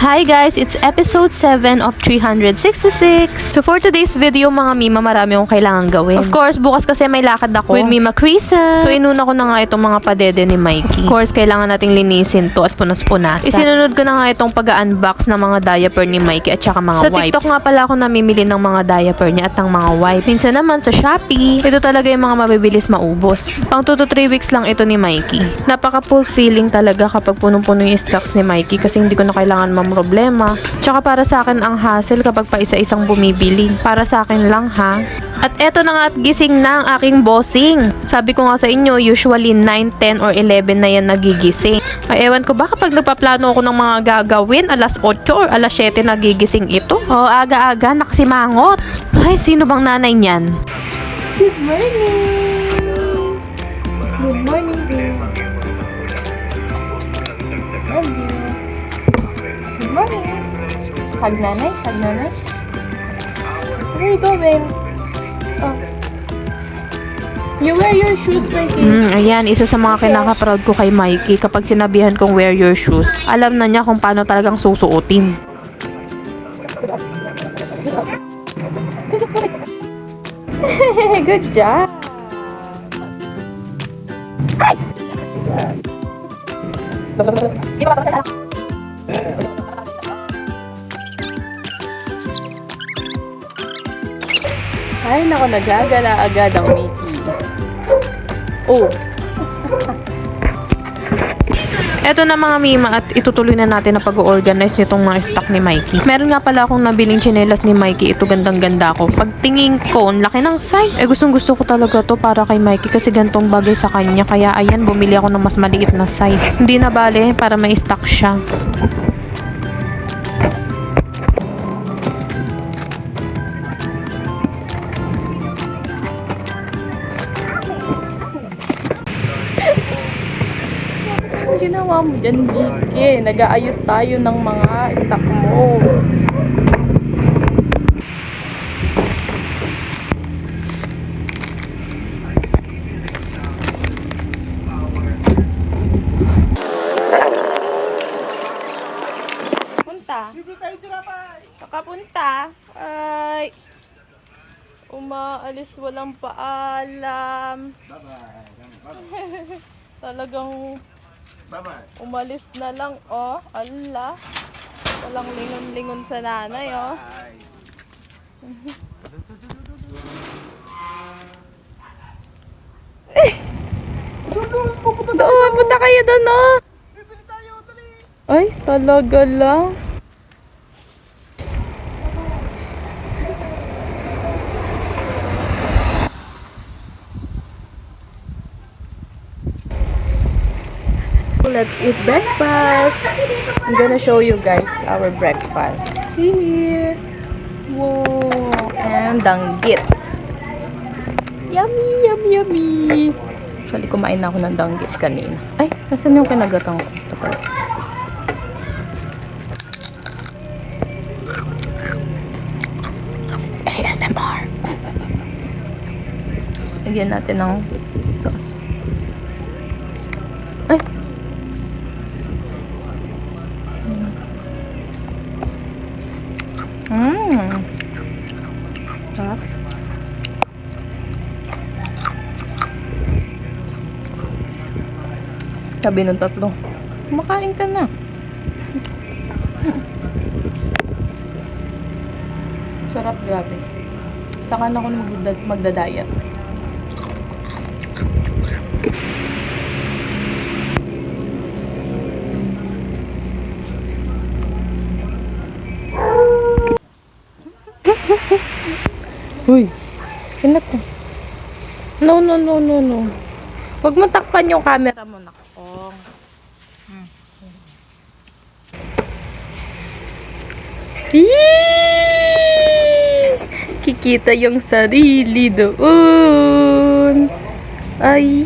Hi guys, it's episode 7 of 366. So for today's video mga Mima, marami akong kailangan gawin. Of course, bukas kasi may lakad ako with Mima Krisa. So inuna ko na nga itong mga padede ni Mikey. Of course, kailangan nating linisin to at punas-punasan. Isinunod ko na nga itong pag-unbox ng mga diaper ni Mikey at saka mga wipes. Sa TikTok nga pala ako namimili ng mga diaper niya at ng mga wipes. Minsan naman sa Shopee. Ito talaga yung mga mabibilis maubos. Pang 2 to 3 weeks lang ito ni Mikey. Napaka-fulfilling talaga kapag punong-puno yung stocks ni Mikey kasi hindi ko na kailangan problema. Tsaka para sa akin ang hassle kapag pa isa-isang bumibili. Para sa akin lang ha. At eto na nga at gising na ang aking bossing. Sabi ko nga sa inyo, usually 9, 10 or 11 na yan nagigising. Ay ewan ko ba kapag nagpaplano ako ng mga gagawin, alas 8 or alas 7 nagigising ito. O aga-aga nakasimangot. Ay sino bang nanay niyan? Good morning! Good morning, babe. Love you. Good morning. Hug nanay, hug nanay. Where are you going? Oh. You wear your shoes, Mikey. Ayan, isa sa mga kinaka-proud ko kay Mikey. Kapag sinabihan kong wear your shoes, alam na niya kung paano talagang susuotin. Good job. Ay, naku, nagagala agad ang Mickey. Oh. Eto na mga Mima at itutuloy na natin na pag-organize nitong mga stock ni Mikey. Meron nga pala akong nabiling tsinelas ni Mikey. Ito gandang-ganda ko. Pagtingin ko, ang laki ng size. Gustong-gusto ko talaga to para kay Mikey kasi gantong bagay sa kanya. Kaya ayan, bumili ako ng mas maliit na size. Hindi na bale para may stock siya. Ano ginawa mo dyan, Vicky? Nag-aayos tayo ng mga stock mo. Punta. Pakapunta. Ay. Umaalis walang paalam. Talagang umalis na lang, oh. Ala. Walang lingon-lingon sa nanay, oh. Doon, punta kayo doon, oh. Ay, talaga lang. Let's eat breakfast. I'm gonna show you guys our breakfast. Here. Whoa. And danggit. Yummy, yummy, yummy. Actually, kumain na ako ng danggit kanina. Ay, nasan yung kinagatang ko? Ito pala. ASMR. Lagyan natin ng sauce. Ay! Sarap. Sabi ng tatlo, kumakain ka na. Sarap, grabe. Saka na ako magda-diet. Uy, kinat ko. No. Huwag mo takpan yung camera mo, nakong. Kikita yung sarili doon. Ay.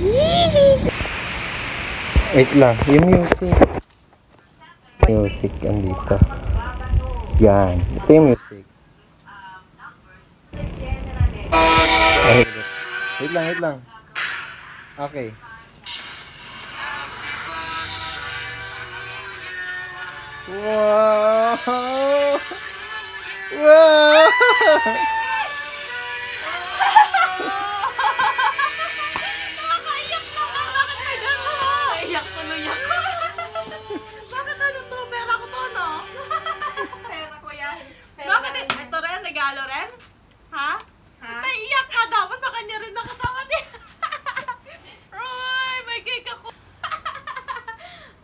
Wait lang, yung music. Music andito. Yan, ito yung music. Okay, wait lang. Okay. Wow! Wow! Nakakaiyak naman! Bakit may gano'n? Iyak tuloy ako. Bakit ano to? Pera ko to, no? Pera ko yan. Bakit? Ito rin? Regalo rin? Ha? Naiiyak ka dapat sa kanya rin nakatawa din. Roy, may cake ako.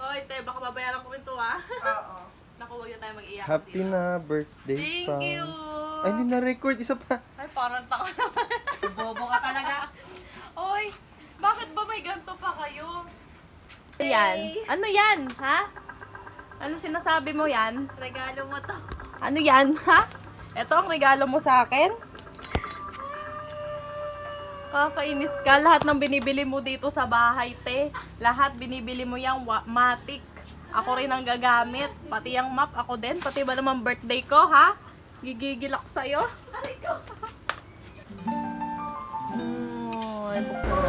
Hoy, te, baka babayaran ko rin to, ha? Oo. Naku, huwag na tayo mag-iyak. Happy dito. na birthday Thank pa. you. Ay, hindi na-record. Isa pa. Ay, parang tanga naman. Bobo ka talaga. Hoy, bakit ba may ganito pa kayo? Yan. Ano yan, ha? Ano sinasabi mo yan? Regalo mo to. Ano yan, ha? Ito ang regalo mo sa akin? Kakainis ka. Lahat ng binibili mo dito sa bahay, te. Lahat binibili mo yung matic. Ako rin ang gagamit. Pati yung map, ako din. Pati ba naman birthday ko, ha? Gigigil ako sa'yo.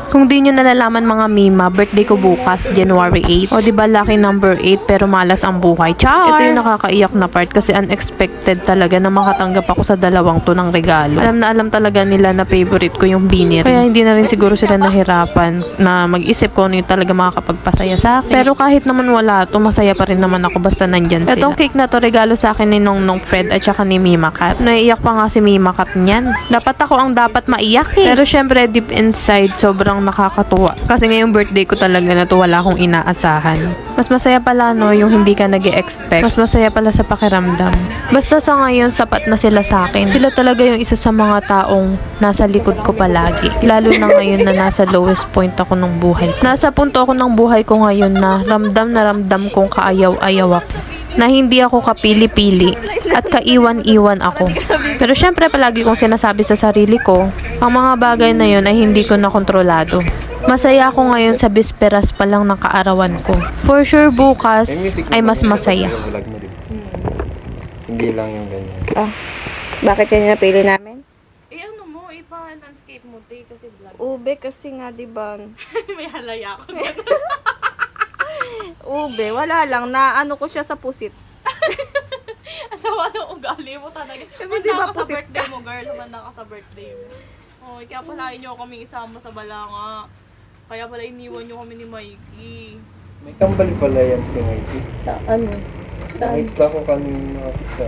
Kung di nyo nalalaman mga mima, birthday ko bukas, January 8. O diba lucky number 8 pero malas ang buhay. Char! Ito yung nakakaiyak na part kasi unexpected talaga na makatanggap ako sa dalawang to ng regalo. Alam na alam talaga nila na favorite ko yung binir. Kaya hindi na rin siguro sila nahirapan na mag-isip ko ano yung talaga makakapagpasaya sa akin. Pero kahit naman wala to, masaya pa rin naman ako basta nandyan sila. Itong cake na to regalo sa akin ni Nongnong Fred at saka ni Mima Kat. Naiiyak pa nga si Mima Kat niyan. Dapat ako ang dapat maiyak eh. Pero syempre deep inside, sobrang nakakatuwa. Kasi ngayong birthday ko talaga na to wala akong inaasahan. Mas masaya pala no yung hindi ka nag-expect. Mas masaya pala sa pakiramdam. Basta sa ngayon sapat na sila sa akin. Sila talaga yung isa sa mga taong nasa likod ko palagi. Lalo na ngayon na nasa lowest point ako ng buhay. Nasa punto ako ng buhay ko ngayon na ramdam kong kaayaw-ayaw ako. Na hindi ako kapili-pili at kaiwan-iwan ako. Pero syempre palagi kong sinasabi sa sarili ko, ang mga bagay na yun ay hindi ko na kontrolado. Masaya ako ngayon sa bisperas pa lang ng kaarawan ko. For sure bukas ay mas masaya. Vlog mo, di ba? Hindi lang yung ganyan. Bakit yan yung napili namin? Eh ano mo, ipa-landscape mo, te, kasi vlog. Ube kasi nga, di ba? May halaya ako. Ube, wala lang. Naano ko siya sa pusit. Asawa ng ugali mo talaga. Kasi Humanda di ba ka sa pusit birthday mo, girl. Humanda ka sa birthday mo. Oh, kaya pala inyo kami isama sa balanga. Kaya pala iniwan nyo kami ni Mikey. May kambal pala yan si Mikey. Sa ano? Nakita ko kanina kasi sa